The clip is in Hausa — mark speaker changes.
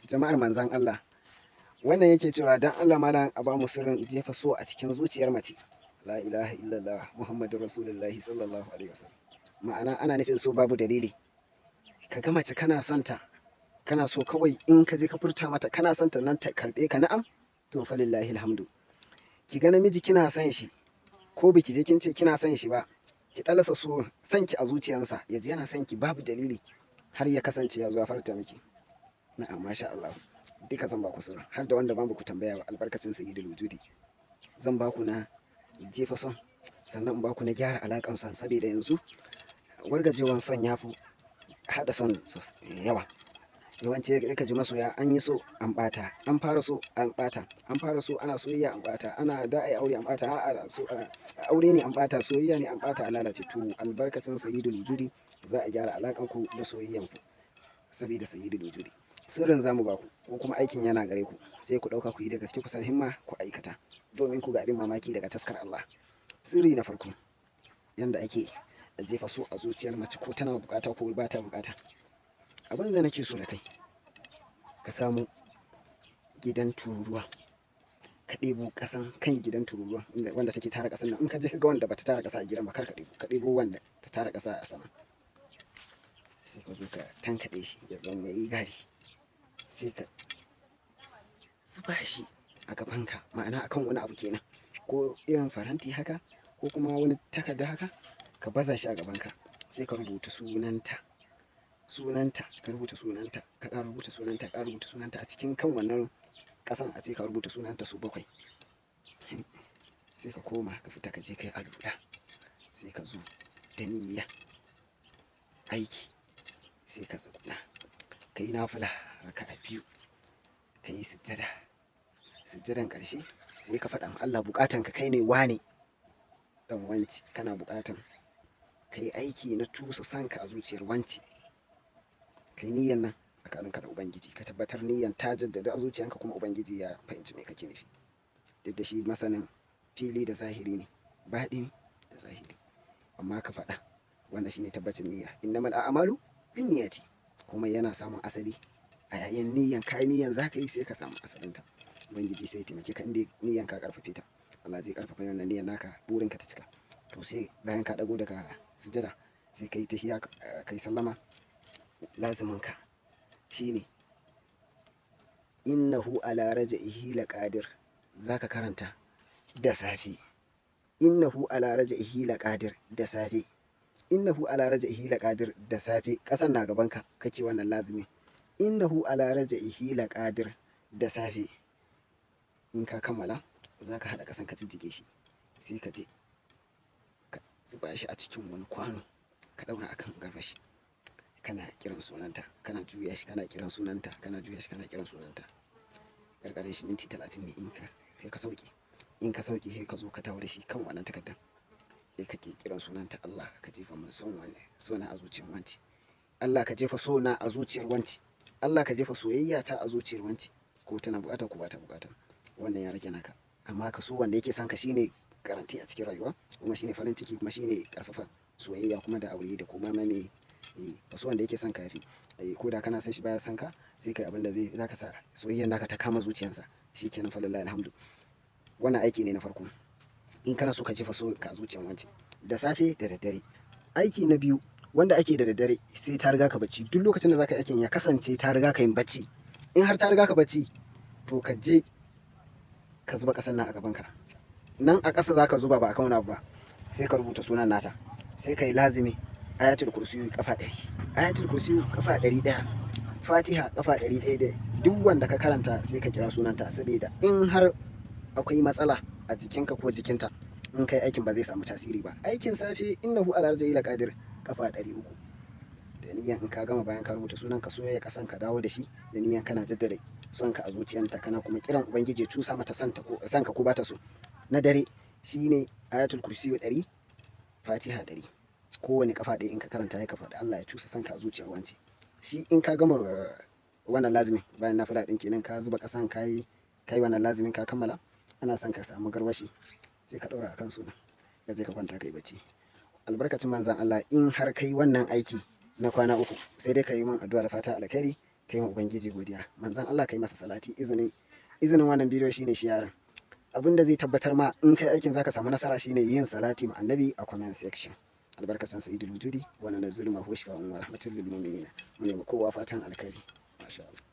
Speaker 1: jama'ar manzan Allah, wannan yake cewa dan Allah malam a ba mu sirrin jefa so a cikin zuciyar mace. La ilaha illallah Muhammadur Rasulullahi sallallahu alaihi wasallam. Ma'ana ana nufin so babu dalili. Ka ga mace kana son ta, kana so kawai in ka je ka furta mata kana son ta nan ta karɓe ka na'am, to fa lillahi alhamdu. Ki ga namiji kina son shi, ko biki je kin ce kina son shi ba, ki ɗalasa so son ki a zuciyarsa, ya ji yana son ki babu dalili har ya kasance ya zo ya farta miki. Na'am, masha Allah. Duka zan baku sirri har da wanda ban baku tambaya ba albarkacin sayyidul wujudi. Zan baku na jefa son, sannan in baku na gyara alaƙan son, saboda yanzu wargajewan son ya fi haɗa son yawa. Yawanci ka ji masoya an yi so an ɓata, an fara so an ɓata, an fara so ana soyayya an ɓata, ana da ai aure an ɓata, a'a so aure ne an ɓata, soyayya ne an ɓata, a lalace. To albarkacin sayyidul wujudi za a gyara alaƙan ku da soyayyan ku saboda sayyidul wujudi. Sirrin zamu baku ko kuma aikin yana gare ku, sai ku ɗauka ku yi da gaske, ku sa himma ku aikata domin ku ga abin mamaki daga taskar Allah. Sirri na farko, yanda ake a jefa so a zuciyar mace ko tana bukata ko ba ta bukata. Abin da nake so da kai, ka samu gidan tururuwa, ka ɗebo ƙasan kan gidan tururuwa wanda take tara ƙasan nan. In ka je ka ga wanda bata tara ƙasa a gidan ba, kar ka ɗebo, ka ɗebo wanda ta tara ƙasa a sama, sai ka zo ka tankaɗe shi ya zama yayi gari, sai ka zuba shi a gabanka, ma'ana akan wani abu kenan, ko irin faranti haka ko kuma wani takarda haka, ka baza shi a gabanka, sai ka rubuta sunanta, ka rubuta sunanta, ka ƙara rubuta sunanta, ka ƙara rubuta sunanta a cikin kan wannan ƙasan, a ce ka rubuta sunanta su 7. Sai ka koma ka fita ka je ka yi alwala, sai ka zo da niyya aiki, sai ka zauna ka yi nafila raka'a 2, ka yi sujjada, sujjadan ƙarshe sai ka faɗa ma Allah buƙatanka, kai ne wane dan wanci, kana buƙatan ka yi aiki na cusa sanka a zuciyar wanci. Kai niyyan nan tsakaninka da Ubangiji, ka tabbatar niyyan ta jaddada a zuciyanka kuma Ubangiji ya fahimci me kake nufi. Duk da shi masanin fili da zahiri ne, baɗini da zahiri, amma ka faɗa, wannan shine tabbacin niyya. Innamal a'malu binniyati, kuma yana samun asali a yayin niyyan. Kai niyyan zaka yi sai ka samu asalinta. Ubangiji sai ya taimake ka, inda niyyan ka karfafe ta, Allah zai karfafa wannan niyyan naka, burinka ta cika. To sai bayan ka dago daga sujada, sai kai tahiyya, kai sallama. Laziminka shine innahu ala raj'ihi laqadir, zaka karanta da safe. Innahu ala raj'ihi laqadir da safe. Innahu ala raj'ihi laqadir da safe. Ƙasan na gabanka kake wannan lazimi. Innahu ala raj'ihi laqadir da safe. In ka kammala, zaka haɗa ƙasan ka jijjige shi, sai ka je ka zuba shi a cikin wani kwano, ka ɗaura akan garwashi, kana kiran sunanta, kana juya shi, kana kiran sunanta, kana juya shi, kana kiran sunanta. Karkare shi minti 30 ne. Sai ka sauke. In ka sauke sai ka zo ka dawo da shi kan wannan takardar, sai ka ke kiran sunanta. Allah ka jefa min sona a zuciyar wanci. Allah ka jefa sona a zuciyar wanci. Allah ka jefa soyayya ta a zuciyar wanci, ko tana bukata ko ba ta bukata. Wannan ya rage naka, amma ka so wanda yake son ka, shine garanti a cikin rayuwa, kuma shine farin ciki, kuma shine karfafa soyayya kuma da aure da kuma mai wasu wanda yake son ka yafi. Ko da kana son shi baya son ka, sai kai abin da zaka sa soyayyar naka ta kama zuciyarsa, shikenan fa lillahi alhamdu. Wannan aiki ne na farko, in kana so ka jefa so ka a zuciyar wance, da safe da daddare. Aiki na biyu, wanda ake da daddare, sai ta riga ka bacci. Duk lokacin da zaka yi aikin ya kasance ta riga ka yin bacci. In har ta riga ka bacci, to ka je ka zuba ƙasan nan a gabanka. Nan a ƙasa zaka zuba, ba a kan wani abu ba. Sai ka rubuta sunan nata, sai ka yi lazimi ayatul kursiyu kafa 100, ayatul kursiyu kafa 100, fatiha kafa 100. Duk wanda ka karanta sai ka kira sunanta, saboda in har akwai matsala a jikinka ko jikinta, in kai aikin ba zai samu tasiri ba. Aikin safe innahu ala raj'ihi laqadir kafa 300, da niyyar in ka gama, bayan ka rubuta sunan ka, soyayya ƙasan ka dawo da shi, da niyyar kana jaddada son ka a zuciyarta, kana kuma kiran Ubangiji ya cusa mata sanka ko ba ta so. Na dare shine ayatul kursiyu 100, fatiha 100. Kowane kafa ɗaya in ka karanta ya kafa da Allah ya cusa sanka a zuciyar wance. Shi in ka gama wannan lazimin, bayan na faɗa ɗin kenan, ka zuba ƙasan, ka yi wannan lazimin, ka kammala, ana son ka samu garwashi, sai ka ɗaura a kan sunan, ka je ka kwanta ka yi bacci. Albarkacin manzan Allah, in har kai wannan aiki na kwana 3, sai dai ka yi min addu'a da fata alkhairi. kai ma ubangiji godiya. Manzon Allah kai masa salati. Izinin wannan bidiyo shine sharing. Abin da zai tabbatar ma in kai aikin zaka samu nasara shine yin salati ma annabi a comment section. Albarkacin Sayyidul Wujudi wa nanazzilu ma huwa shifa'un wa rahmatul lil mu'minin. Mu ne kowa fatan alkhairi. Masha Allah.